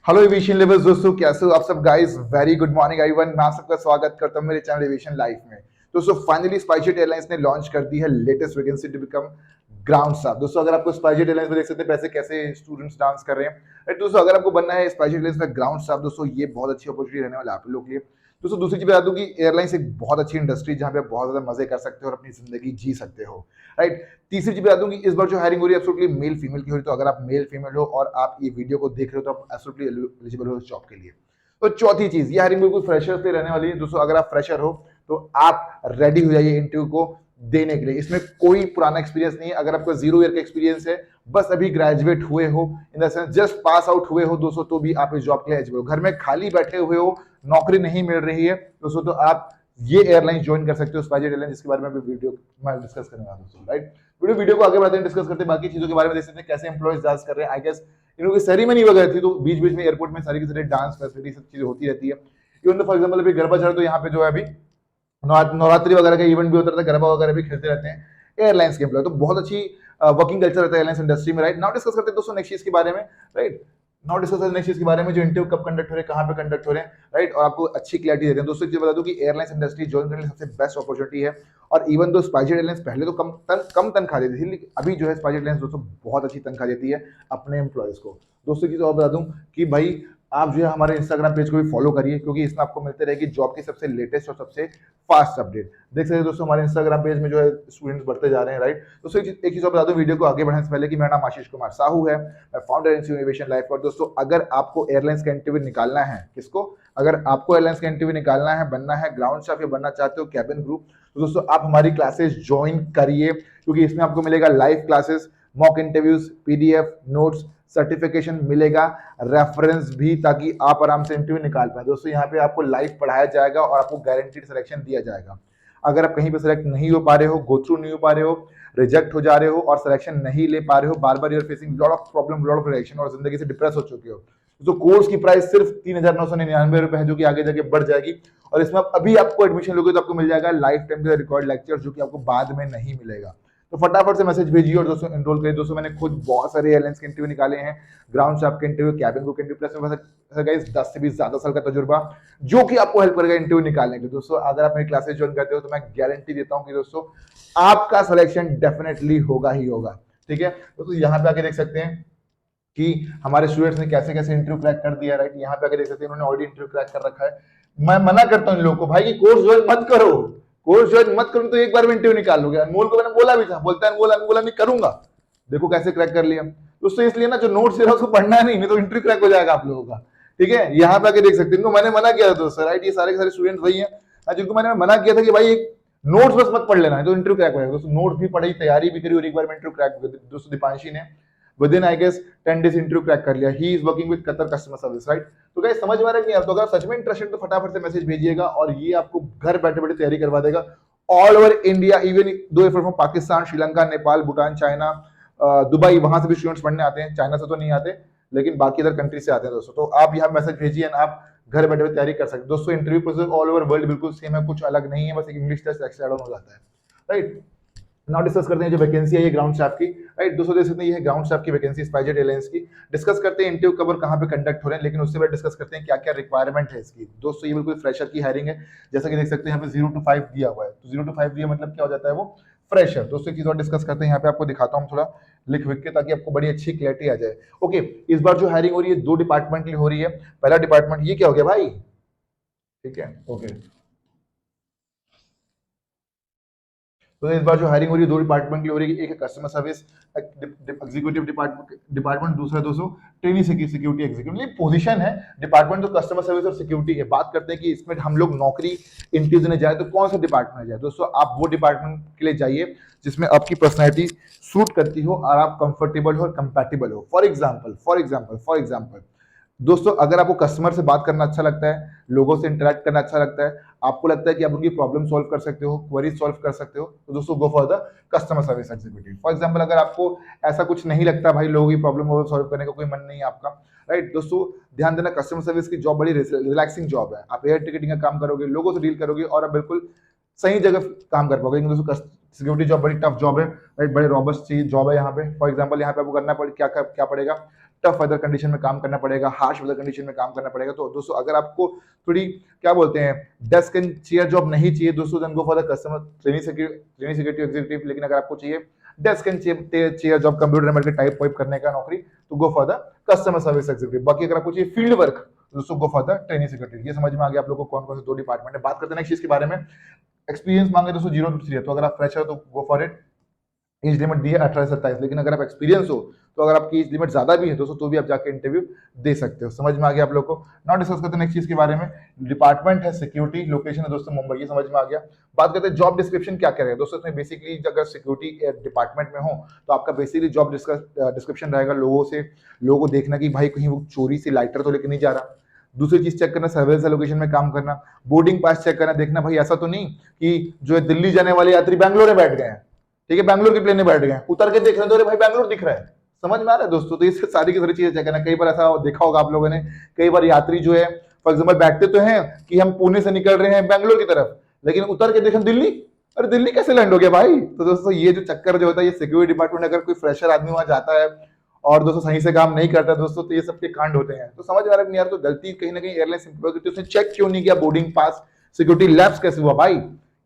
Hello aviation levels दोस्तों, कैसे हो आप सब guys. Very good morning everyone. मैं आप सबका स्वागत करता हूं मेरे चैनल एविएशन लाइफ में। दोस्तों फाइनली स्पाइसजेट एयरलाइंस ने लॉन्च कर दी है latest vacancy to become ground staff. दोस्तों अगर आपको स्पाइसजेट एयरलाइंस में देख सकते हैं पैसे कैसे स्टूडेंट्स डांस कर रहे हैं, राइट। दोस्तों अगर आपको बनना है स्पाइसजेट एयरलाइंस में ग्राउंड स्टाफ, दोस्तों ये बहुत अच्छी अपॉर्चुनिटी रहने वाला है आप लोग के लिए। दोस्तों दूसरी चीज बता दूं कि एयरलाइंस एक बहुत अच्छी इंडस्ट्री जहां पे आप बहुत ज्यादा मजे कर सकते हो और अपनी जिंदगी जी सकते हो, राइट। तीसरी चीज बता दूं कि इस बार जो हायरिंग हो रही है एब्सोल्युटली मेल फीमेल की हो रही है। तो अगर आप मेल फीमेल हो और आप ये वीडियो को देख रहे हो तो आप एब्सोल्युटली एलिजिबल हो इस जॉब के लिए। तो चौथी चीज, ये हायरिंग बिल्कुल फ्रेशर पे रहने वाली है। दोस्तों अगर आप फ्रेशर हो तो आप रेडी हो जाइए इंटरव्यू को देने के लिए। इसमें कोई पुराना एक्सपीरियंस नहीं है। अगर आपको 0 ईयर का एक्सपीरियंस है, बस अभी ग्रेजुएट हुए हो, in the sense just pass out हुए हो दोस्तों, तो भी आप इस जॉब के लिए एलिजिबल हो। घर में खाली बैठे हुए हो, नौकरी नहीं मिल रही है दोस्तों, तो आप ये एयरलाइन ज्वाइन कर सकते हो, स्पाइसजेट एयरलाइन, जिसके बारे में भी वीडियो में डिस्कस करने वाला हूं दोस्तों, राइट। वीडियो को आगे बढ़ाते हैं, डिस्कस करते हैं बाकी चीजों के बारे में, देख सकते हैं कैसे एम्प्लॉयज डांस कर रहे हैं। आई गेस इन लोगों की सेरेमनी वगैरह थी, तो बीच बीच में एयरपोर्ट में सारी की सारी डांस फैसिलिटी सब चीजें होती रहती है। इवन फॉर एग्जाम्पल अभी गरबा चल रहा है, तो यहाँ पे जो है अभी नवरात्रि वगैरह का इवेंट भी होता रहता है, गरबा वगैरह भी खेलते रहते हैं एयरलाइंस के एम्प्लॉय। तो बहुत अच्छी वर्किंग कल्चर रहता है एयरलाइंस इंडस्ट्री में, राइट। नाउ डिस्कस करते हैं दोस्तों नेक्स्ट चीज के बारे में, राइट। नाउ डिस्कस करते हैं नेक्स्ट चीज के बारे में, जो इंटरव्यू कब कंडक्ट हो रहे हैं, कहाँ पे कंडक्ट हो रहे हैं, राइट। और आपको अच्छी क्लैरिटी देते हैं दोस्तों। एक चीज बता दूं कि एयरलाइंस इंडस्ट्री ज्वाइन करने की सबसे बेस्ट अपॉर्चुनिटी है। और इवन दो स्पाइसजेट एयरलाइंस पहले तो कम तनख्वाह देती थी, लेकिन अभी जो है स्पाइसजेट एयरलाइंस दोस्तों बहुत अच्छी तनख्वाह देती है अपने एम्प्लॉयज को। दोस्तों की तो और बता दूं कि भाई आप जो है हमारे इंस्टाग्राम पेज को भी फॉलो करिए, क्योंकि इसमें आपको मिलते रहेगी जॉब की सबसे लेटेस्ट और सबसे फास्ट अपडेट। देख सकते हैं दोस्तों हमारे इंस्टाग्राम पेज में जो है स्टूडेंट्स बढ़ते जा रहे हैं, राइट। दोस्तों एक चीज और बता दूं वीडियो को आगे बढ़ने से पहले कि मेरा नाम आशीष कुमार साहू है, मैं फाउंडर एविएशन लाइफ। और दोस्तों अगर आपको एयरलाइंस का इंटरव्यू निकालना है, किसको, अगर आपको एयरलाइंस का इंटरव्यू निकालना है, बनना है ग्राउंड स्टाफ या बनना चाहते हो कैबिन ग्रुप, तो दोस्तों आप हमारी क्लासेस ज्वाइन करिए, क्योंकि इसमें आपको मिलेगा live classes, mock interviews, PDF notes, certification मिलेगा, रेफरेंस भी, ताकि आप आराम से इंटरव्यू निकाल पाए। दोस्तों यहाँ पे आपको लाइव पढ़ाया जाएगा और आपको गारंटीड सिलेक्शन दिया जाएगा। अगर आप कहीं पे सिलेक्ट नहीं हो पा रहे हो, गो थ्रू नहीं हो पा रहे हो, रिजेक्ट हो जा रहे हो और सिलेक्शन नहीं ले पा रहे हो, बार बार your facing lot of problem, lot of reaction और जिंदगी से डिप्रेस हो चुके हो, तो कोर्स की प्राइस सिर्फ 3,999 है, जो कि आगे जाके बढ़ जाएगी। और इसमें आप अभी आपको एडमिशन लोगे तो आपको मिल जाएगा लाइफ टाइम का रिकॉर्ड लेक्चर, जो कि आपको बाद में नहीं मिलेगा। तो फटाफट से मैसेज भेजिए और दोस्तों एनरोल करिए। दोस्तों मैंने खुद बहुत सारे एयरलाइंस के इंटरव्यू निकाले हैं, ग्राउंड स्टाफ के इंटरव्यू, कैबिन क्रू के इंटरव्यू, प्लस में गाइस 10 से भी ज्यादा साल का तजुर्बा, जो कि आपको हेल्प करेगा इंटरव्यू निकालने के लिए। दोस्तों अगर आप मेरी क्लासेस ज्वाइन करते हो तो मैं गारंटी देता हूं कि दोस्तों आपका सिलेक्शन डेफिनेटली होगा ही होगा, ठीक है। दोस्तों यहाँ पे आके देख सकते हैं कि हमारे स्टूडेंट्स ने कैसे कैसे इंटरव्यू क्रैक कर दिया, राइट। यहाँ पे आके देख सकते हैं इन्होंने ऑलरेडी इंटरव्यू क्रैक कर रखा है। मैं मना करता हूँ इन लोगों को भाई कि कोर्स ज्वाइन मत करो, कोर्स ज्वाइन मत करो तो एक बार में इंटरव्यू निकाल लोगे। अनमोल को मैंने बोला भी था, बोलता है अनमोल नहीं करूंगा, देखो कैसे क्रैक कर लिया। दोस्तों इसलिए ना जो नोट्स दे रहा है उसको पढ़ना नहीं तो इंटरव्यू क्रैक हो जाएगा आप लोगों का, ठीक है। यहाँ पे आके देख सकते हैं, इनको मैंने मना किया था दोस्तों, राइट। ये सारे के सारे स्टूडेंट वही है जिनको मैंने मना किया था कि भाई एक नोट्स बस मत पढ़ लेना है तो इंटरव्यू क्रैक हो जाएगा। दोस्तों नोट्स भी पढ़ी, तैयारी भी करी और एक बार में इंटरव्यू क्रैक हो गया। दोस्तों दीपांशी ने with in I guess 10 days interview crack कर लिया। He is working with Qatar customer service, right. तो गाइस समझ में आ रहा है कि तो अगर सच में इंटरेस्टेड तो फटाफट से मैसेज भेजिएगा और ये आपको घर बैठे बैठे तैयारी करवा देगा all over India. Even though from Pakistan, Sri Lanka, Nepal, Bhutan, China, Dubai, वहां से भी स्टूडेंट्स पढ़ने आते हैं। चाइना से तो नहीं आते, लेकिन बाकी अदर कंट्री से आते हैं दोस्तों। तो आप यहाँ मैसेज भेजिए एंड आप घर बैठे बैठे तैयारी कर सकते हैं। दोस्तों interview process all over world बिल्कुल सेम है, कुछ अलग नहीं है, बस एक English test extra add on हो जाता है, राइट। नाउ डिस्कस करते हैं जो वैकेंसी है ये ग्राउंड स्टाफ की, राइट। दोस्तों देख सकते हैं ये है ग्राउंड स्टाफ की वैकेंसी स्पाइसजेट एयरलाइंस की। डिस्कस करते हैं इंटरव्यू कब और कहाँ पे कंडक्ट हो रहे हैं, लेकिन उससे पहले डिस्कस करते हैं क्या क्या रिक्वायरमेंट है इसकी। दोस्तों ये बिल्कुल फ्रेशर की हायरिंग है, जैसा कि देख सकते हैं यहाँ पे 0 to 5 दिया हुआ है। तो 0 to 5 दिया मतलब क्या हो जाता है, वो फ्रेशर। दोस्तों एक चीज और डिस्कस करते हैं, यहाँ पे आपको दिखाता हूँ थोड़ा लिख विख के, ताकि आपको बड़ी अच्छी क्लैरिटी आ जाए। ओके, इस बार जो हायरिंग हो रही है 2 डिपार्टमेंट की हो रही है। पहला डिपार्टमेंट ये क्या हो गया भाई, ठीक है, ओके। तो इस बार जो हायरिंग हो रही है 2 डिपार्टमेंट की हो रही है। एक है कस्टमर सर्विस एग्जीक्यूटिव डिपार्टमेंट, दूसरा दोस्तों ट्रेनिंग सिक्योरिटी एग्जीक्यूटिव। ये पोजीशन है, डिपार्टमेंट तो कस्टमर सर्विस और सिक्योरिटी है। बात करते हैं कि इसमें हम लोग नौकरी इंटरव्यू देने जाए तो कौन सा डिपार्टमेंट जाए। दोस्तों आप वो डिपार्टमेंट के लिए जाइए जिसमें आपकी पर्सनैलिटी सूट करती हो और आप कंफर्टेबल हो और कंपैटिबल हो। फॉर एग्जाम्पल दोस्तों अगर आपको कस्टमर से बात करना अच्छा लगता है, लोगों से इंटरेक्ट करना अच्छा लगता है, आपको लगता है कि आप उनकी प्रॉब्लम सॉल्व कर सकते हो, क्वेरी सॉल्व कर सकते हो, तो दोस्तों go for the customer service executive. For example अगर आपको ऐसा कुछ नहीं लगता, भाई लोगों की प्रॉब्लम सॉल्व करने का कोई मन नहीं है आपका, राइट। दोस्तों ध्यान देना, कस्टमर सर्विस की जॉब बड़ी रिलैक्सिंग जॉब है। आप एयर टिकटिंग का काम करोगे, लोगों से डील करोगे और आप बिल्कुल सही जगह काम कर पाओगे। दोस्तों सिक्योरिटी जॉब बड़ी टफ जॉब है, राइट, बड़े रॉबस्ट जॉब है। यहाँ पे फॉर एग्जांपल यहाँ पे आपको करना क्या क्या पड़ेगा, टफ वेदर कंडीशन में काम करना पड़ेगा, हार्श वेदर कंडीशन में काम करना पड़ेगा। तो दोस्तों अगर आपको थोड़ी क्या बोलते हैं डेस्क एंड चेयर जॉब नहीं चाहिए दोस्तों, then go for the customer training security executive. लेकिन अगर आपको चाहिए desk and chair job, computer number के टाइप वाइप करने का नौकरी, तो go for the customer service executive. बाकी अगर आपको चाहिए फील्ड वर्क, दोस्तों go for the training security. ये समझ में आ गया आप लोगों को कौन कौन से दो डिपार्टमेंट है। बात करते हैं नेक्स्ट चीज के बारे में। एक्सपीरियंस मांगे दोस्तों 0 to 3 है, तो अगर आप फ्रेशर हो तो go for it. Age limit दी है 18 से 27, लेकिन अगर आप एक्सपीरियंस हो तो अगर आपकी एज लिमिट ज्यादा भी है दोस्तों तो भी आप जाके इंटरव्यू दे सकते हो। समझ में आ गया आप लोग को। नाउ डिस्कस करते हैं नेक्स्ट चीज के बारे में। डिपार्टमेंट है सिक्योरिटी, लोकेशन है दोस्तों मुंबई, ये समझ में आ गया। बात करते हैं जॉब डिस्क्रिप्शन क्या करेगा दोस्तों। इसमें बेसिकली अगर सिक्योरिटी डिपार्टमेंट में हो तो आपका बेसिकली जॉब डिस्क्रिप्शन रहेगा लोगों को देखना कि भाई कहीं वो चोरी से लाइटर तो लेके नहीं जा रहा। दूसरी चीज चेक करना, सर्वेलेंस लोकेशन में काम करना। बोर्डिंग पास चेक करना, देखना भाई ऐसा तो नहीं कि जो है दिल्ली जाने वाले यात्री बैंगलोर में बैठ गए हैं, ठीक है, बैंगलोर के प्लेन में बैठ गए, उतर के देख रहे हैं तो अरे भाई बैंगलोर दिख रहा है। समझ में आ रहा है दोस्तों। तो ये सारी की सारी चीजें चेक करना। कई बार ऐसा देखा होगा आप लोगों ने, कई बार यात्री जो है फॉर एग्जाम्पल बैठते तो हैं कि हम पुणे से निकल रहे हैं बैंगलोर की तरफ, लेकिन उतर के देखें दिल्ली, अरे दिल्ली कैसे लैंड हो गया भाई। तो दोस्तों ये जो चक्कर जो होता है, ये सिक्योरिटी डिपार्टमेंट अगर कोई फ्रेशर आदमी वहां जाता है और दोस्तों सही से काम नहीं करता दोस्तों, तो ये सबके कांड होते हैं। तो समझ में आ रहा है यार, तो गलती कहीं ना कहीं एयरलाइंस एम्प्लॉय की, उसने चेक क्यों नहीं किया बोर्डिंग पास, सिक्योरिटी लैब्स कैसे हुआ भाई,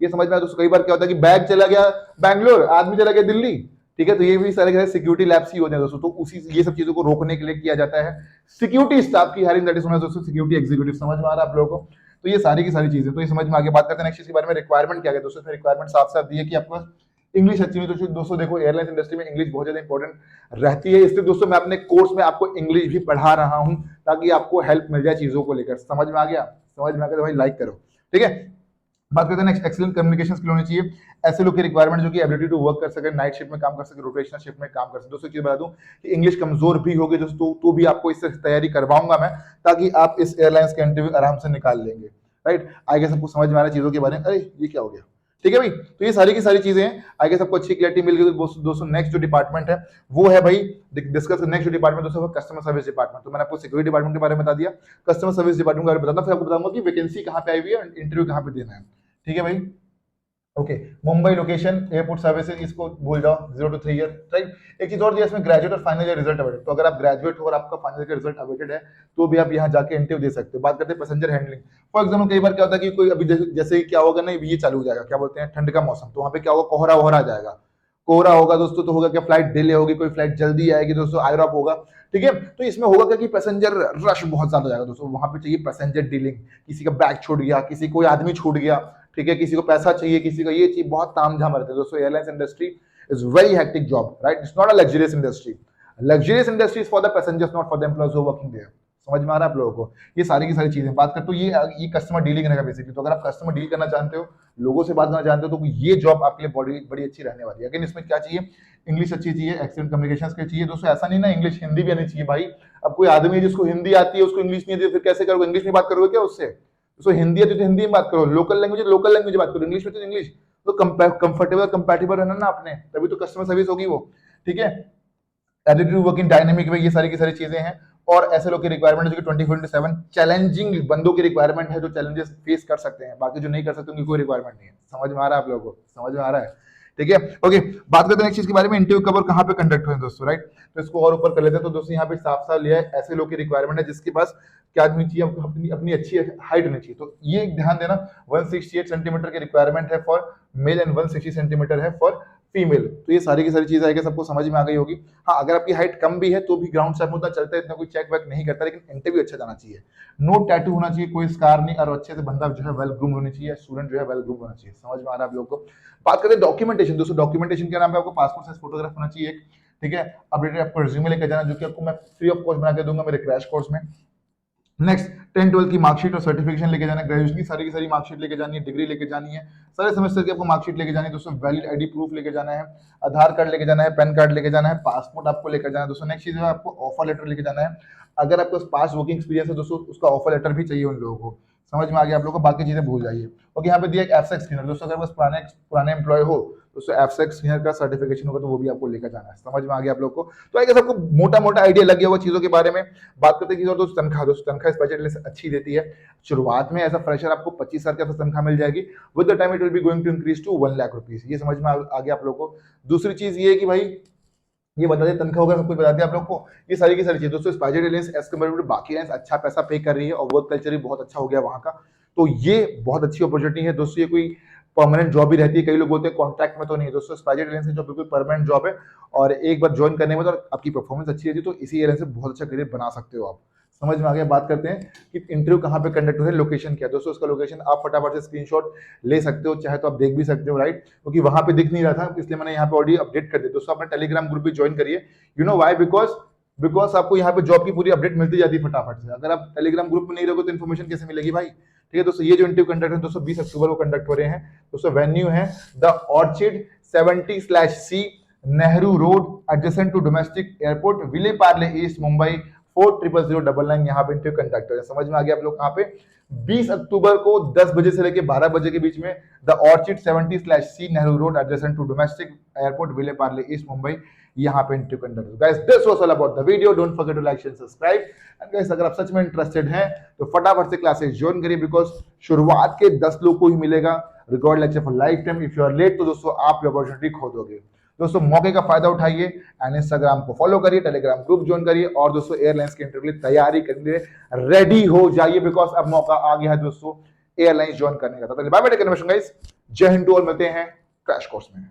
ये समझ में आया दोस्तों। कई बार क्या होता है कि बैग चला गया बैंगलोर, आदमी चला गया दिल्ली, ठीक है, तो ये भी सारे सिक्योरिटी लैब्स ही होते हैं दोस्तों। तो उसी ये सब चीजों को रोकने के लिए किया जाता है सिक्योरिटी स्टाफ की hiring, that is known as दोस्तों सिक्योरिटी एग्जीक्यूटिव। समझ में आ रहा है आप लोगों को। तो ये सारी की सारी चीजें तो ये समझ में आगे। बात करते हैं नेक्स्ट चीज के बारे में। रिक्वायरमेंट क्या है दोस्तों। इसमें रिक्वायरमेंट साफ साफ दी है कि आपको इंग्लिश अच्छी नहीं। तो दोस्तों देखो एयरलाइन इंडस्ट्री में इंग्लिश बहुत ज्यादा इंपॉर्टेंट रहती है, इसलिए दोस्तों मैं अपने कोर्स में आपको इंग्लिश भी पढ़ा रहा हूं ताकि आपको हेल्प मिल जाए चीजों को लेकर। समझ में आ गया, समझ में आ गया तो भाई लाइक करो, ठीक है। बात करते हैं नेक्स्ट, एक्सीलेंट कम्युनिकेशन स्किल होनी चाहिए। ऐसे लोग की रिक्वायरमेंट जो कि एबिलिटी टू वर्क कर सके, नाइट शिफ्ट में काम कर सके, रोटेशनल शिफ्ट में काम कर सके। दोस्तों चीज बता दूं कि इंग्लिश कमजोर भी होगी दोस्तों तो भी आपको इससे तैयारी करवाऊंगा मैं, ताकि आप इस एयरलाइंस का इंटरव्यू आराम से निकाल लेंगे। राइट, आगे सबको समझ में आ रहा है चीजों के बारे में। अरे ये क्या हो गया, ठीक है भाई। तो ये सारी की सारी चीजें हैं, आगे सबको अच्छी क्लैरिटी मिल गई। तो दोस्तों नेक्स्ट जो डिपार्टमेंट है वो है भाई डिस्कस नेक्स्ट जो डिपार्टमेंट दोस्तों कस्टमर सर्विस डिपार्टमेंट। तो मैंने आपको सिक्योरिटी डिपार्टमेंट के बारे में बता दिया, कस्टमर सर्विस डिपार्टमेंट के बारे में बताना, फिर आपको बताऊंगा कि वैकेंसी कहाँ पे आई हुई है, इंटरव्यू कहाँ पे देना है, ठीक है भाई। Okay, Mumbai location, airport services, इसको भूल जाओ, 0 to 3 ईयर। राइट, एक चीज और दिया इसमें, ग्रेजुएट और फाइनल ईयर रिजल्ट अवेटेड। तो अगर आप ग्रेजुएट हो और आपका फाइनल ईयर रिजल्ट अवेटेड है तो भी आप यहाँ जाके इंटरव्यू दे सकते हो। बात करते हैं पैसेंजर हैंडलिंग। फॉर एग्जाम्पल कई बार क्या होता है कि कोई अभी जैसे क्या होगा ना, ये चालू हो जाएगा, क्या बोलते हैं ठंड का मौसम, तो वहाँ पे क्या होगा, कोहरा वोहरा आ जाएगा। कोहरा होगा दोस्तों तो होगा क्या, फ्लाइट डिले होगी, कोई फ्लाइट जल्दी आएगी दोस्तों, आयरॉप होगा, ठीक है। तो इसमें होगा क्या कि पैसेंजर रश बहुत ज्यादा हो जाएगा दोस्तों। वहां पे चाहिए पैसेंजर डीलिंग, किसी का बैग छूट गया, किसी कोई आदमी छूट गया, ठीक है, किसी को पैसा चाहिए, किसी का ये चाहिए, बहुत तामझाम रहते हैं दोस्तों। Airlines industry is very hectic job, right, it's not a luxurious industry. Luxurious industry is for the passengers, not for the employees who working there. समझ में आ रहा है आप लोगों को। ये सारी की सारी चीजें बात कर, तो ये कस्टमर डीलिंग रहेगा बेसिकली। तो अगर आप कस्टमर डील करना जानते हो, लोगों से बात करना जानते हो, तो ये जॉब आपके लिए बड़ी अच्छी रहने वाली है। लेकिन इसमें क्या चाहिए, इंग्लिश अच्छी चाहिए, एक्सीलेंट कम्युनिकेशन स्किल चाहिए दोस्तों। ऐसा नहीं ना इंग्लिश हिंदी भी आनी चाहिए भाई। अब कोई आदमी है जिसको हिंदी आती है, उसको इंग्लिश नहीं आती है, फिर कैसे करोगे, इंग्लिश में बात करोगे क्या उससे। उसको हिंदी आती है तो हिंदी में बात करो, लोकल लैंग्वेज बात करो, इंग्लिश में तो इंग्लिश। तो कंफर्टेबल कंपैटिबल रहना ना आपने, तभी तो कस्टमर सर्विस होगी वो, ठीक है। Ability to work in dynamic way, ये सारी की सारी चीजें हैं। और ऐसे लोग की रिक्वायरमेंट है जो कि 24/7 चैलेंजिंग बंदों की रिक्वायरमेंट है, जो चैलेंजेस फेस कर सकते हैं। बाकी जो नहीं कर सकते उनकी कोई रिक्वायरमेंट नहीं है। समझ में आ रहा है आप लोगों को, समझ में आ रहा है, ठीक है। ओके, बात करते हैं नेक्स्ट चीज के बारे में, इंटरव्यू कब और कहाँ पे कंडक्ट हुए दोस्तों, राइट। तो इसको और ऊपर कर लेते हैं। तो दोस्तों यहाँ पे साफ साफ लिया है, ऐसे लोग की रिक्वायरमेंट है जिसके पास क्या आदमी चाहिए, अपनी अच्छी हाइट होनी चाहिए। तो ये ध्यान देना, 168 सेंटीमीटर की रिक्वायरमेंट है फॉर मेल एंड 160 सेंटीमीटर है फॉर फीमेल। तो ये सारी की सारी चीज आएगी, सबको समझ में आ गई होगी। हाँ, अगर आपकी हाइट कम भी है तो भी ग्राउंड स्टाफ उतना चलता है, इतना कोई चेक वेक नहीं करता, लेकिन इंटरव्यू अच्छा जाना चाहिए। नो टैटू होना चाहिए, कोई स्कार नहीं, और अच्छे से बंदा जो है वेल ग्रूम होनी चाहिए, स्टूडेंट जो है वेल ग्रूम होना चाहिए। समझ में आ रहा है आप लोगों को। बात करें डॉक्यूमेंटेशन दोस्तों, डॉक्यूमेंटेशन के नाम पे आपको पासपोर्ट साइज फोटोग्राफ होना चाहिए एक, ठीक है। अपडेटेड आपको रिज्यूमे लेकर जाना, जो कि आपको मैं फ्री ऑफ कॉस्ट बना के दूंगा मेरे क्रैश कोर्स में। नेक्स्ट 10-12 की मार्कशीट और सर्टिफिकेशन लेके जाना है, ग्रेजुएशन की सारी मार्कशीट लेके जानी है, डिग्री लेके जानी है, सारे सेमेस्टर की आपको मार्कशीट लेके जानी है दोस्तों। वैलिड आईडी प्रूफ लेके जाना है, आधार कार्ड लेके जाना है, पैन कार्ड लेके जाना है, पासपोर्ट आपको लेकर जाना है दोस्तों। नेक्स्ट चीज है आपको ऑफर लेटर लेके जाना है। अगर आपके पास पास वर्किंग एक्सपीरियंस है दोस्तों, उसका ऑफर लेटर भी चाहिए उन लोगों को। समझ में आ गया आप लोगों को, बाकी चीजें भूल जाइए। ओके, यहाँ पे दिया एक एफसेक्स स्क्रीनर दोस्तों, अगर बस पुराने एम्प्लॉय हो तो एफसेक्स स्क्रीनर का सर्टिफिकेशन होगा तो वो भी आपको लेकर जाना है। समझ में आ गया आप लोग को। तो आगे सबको मोटा मोटा आइडिया लग गया होगा चीजों के बारे में। बात करते हैं दोस्तों तनख्वाह। दोस्तों तनख्वाह स्पेशल अच्छी देती है। शुरुआत में ऐसा फ्रेशर आपको 25,000 की तनख्वाह मिल जाएगी। With the time it will be going to increase to 1 lakh rupees. ये समझ में आ गया आप लोग को। दूसरी चीज ये है कि भाई ये बता दें, तनख्वाह वगैरह सब कुछ बता दिया आप लोग को, ये सारी की सारी चीज। दोस्तों SpiceJet airlines as compare to बाकी एयरलाइंस अच्छा पैसा पे कर रही है और वर्क कल्चर भी बहुत अच्छा हो गया वहाँ का, तो ये बहुत अच्छी अपॉर्चुनिटी है दोस्तों। ये कोई परमानेंट जॉब भी रहती है, कई लोग बोलते हैं कॉन्ट्रैक्ट में, तो नहीं दोस्तों, स्पाइसजेट एयरलाइंस की जॉब बिल्कुल परमानेंट जॉब है, और एक बार ज्वाइन करने में तो आपकी परफॉर्मेंस अच्छी रहती है तो इसी एयरलाइन से बहुत अच्छा करियर बना सकते हो आप। समझ में आ गया। बात करते हैं कि इंटरव्यू कहाँ पे कंडक्ट हो रहा है, लोकेशन क्या है। दोस्तों उसका लोकेशन आप फटाफट से स्क्रीनशॉट ले सकते हो, चाहे तो आप देख भी सकते हो, राइट, क्योंकि वहां पे दिख नहीं रहा था, इसलिए मैंने यहाँ पे ऑलरेडी अपडेट कर दिया। दोस्तों अपना टेलीग्राम ग्रुप भी ज्वाइन करिए। You know why? बिकॉज आपको यहाँ पे जॉब की पूरी अपडेट मिलती जाती है फटाफट से। अगर आप टेलीग्राम ग्रुप में नहीं रहोगे तो इन्फॉर्मेशन कैसे मिलेगी भाई? ठीक है दोस्तों, ये जो इंटरव्यू कंडक्ट है दोस्तों 20 अक्टूबर को कंडक्ट हो रहे हैं। दोस्तों वेन्यू है the Orchid 70/C Nehru road adjacent to domestic airport Vile Parle east Mumbai 400099। यहाँ पे इंटरव्यू कंडक्ट हो। समझ में आ गया आप लोग? यहाँ पे 20 अक्टूबर को 10 बजे से लेकर 12 बजे के बीच में the Orchid 70/C Nehru road adjacent to domestic airport Vile Parle east Mumbai, यहाँ पे इंटरव्यू कंडक्ट हो। Guys this was all about the video, don't forget to like share subscribe. And guys अगर आप सच में इंटरेस्टेड हैं तो फटाफट से क्लासेस ज्वाइन करिए, बिकॉज शुरुआत के 10 लोग को ही मिलेगा record lecture for lifetime. If you are late तो दोस्तों आप ये अपॉर्चुनिटी खो दोगे। दोस्तों मौके का फायदा उठाइए एंड इंस्टाग्राम को फॉलो करिए, टेलीग्राम ग्रुप ज्वाइन करिए, और दोस्तों एयरलाइंस के इंटरव्यू की तैयारी करने के लिए रेडी हो जाइए, बिकॉज अब मौका आ गया है दोस्तों एयरलाइंस ज्वाइन करने का। तो bye bye, take care guys, जय हिंद टू ऑल, मिलते हैं क्रैश कोर्स में।